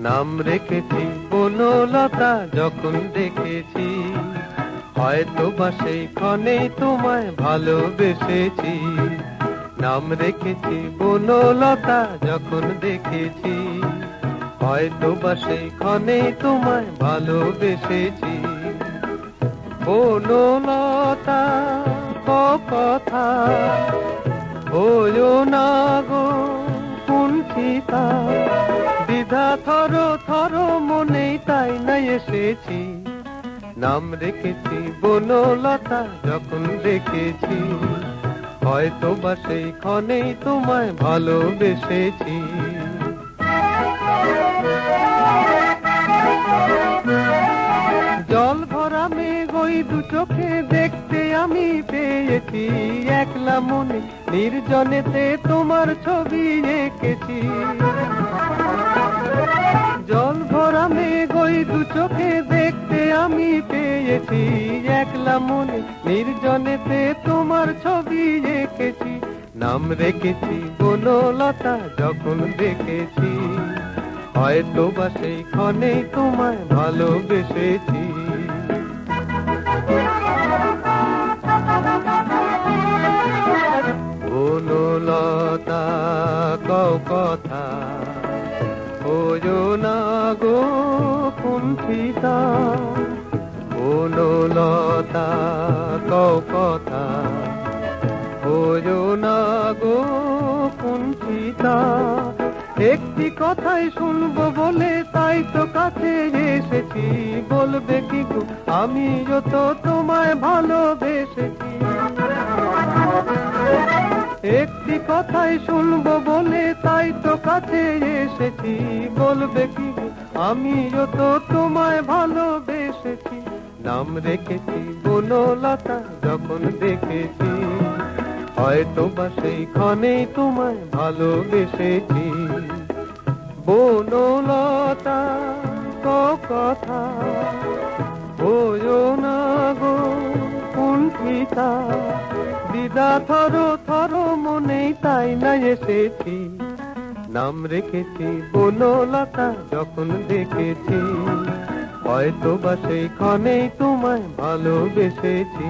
নাম রেখেছি বনলতা যখন দেখেছি, হয়তো বা সেই ক্ষণেই তোমায় ভালোবেসেছি। নাম রেখেছি বনলতা যখন দেখেছি, হয়তো বা সেই ক্ষণেই তোমায় ভালোবেসেছি। বনলতা কথা হয়ো না গো কুণ্ঠিতা, দ্বিধা থর থর মনেই তাই না এসেছি। নাম রেখেছি বনলতা যখন দেখেছি, হয়তো বা সেই ক্ষণেই তোমায় ভালোবেসেছি। জল ভরা মেঘ ওই দু চোখে দেখতে আমি পেয়েছি, একলা মনে নির্জনেতে তোমার ছবি এঁকেছি। জল ভরা মেঘ ওই দু চোখে দেখতে আমি পেয়েছি, একলা মনে নির্জনেতে তোমার ছবি এঁকেছি। নাম রেখেছি বনলতা যখন দেখেছি, হয়তো বা সেই ক্ষণেই তোমায় ভালোবেসেছি। বনলতা কথা হয়ো না গো কুণ্ঠিতা, বনলতা কথা হয়ো না গো কুণ্ঠিতা। একটি কথাই শুনবো বলে তাই তো কাছে এসেছি, বলবে কি গো আমিও তো তোমায় ভালোবেসেছি। একটি কথাই শুনবো বলে তাই তো কাছে এসেছি, বলবে কি গো আমিও তো তোমায় ভালোবেসেছি। নাম রেখেছি বনলতা যখন দেখেছি, হয়তো বা সেই ক্ষণেই তোমায় ভালোবেসেছি। বনলতা কথা হয়ো না গো কুণ্ঠিতা, দ্বিধা থর থর মনেই তাই না এসেছি। নাম রেখেছি বনলতা যখন দেখেছি, হয়তো বা সেই ক্ষণেই তোমায় ভালোবেসেছি।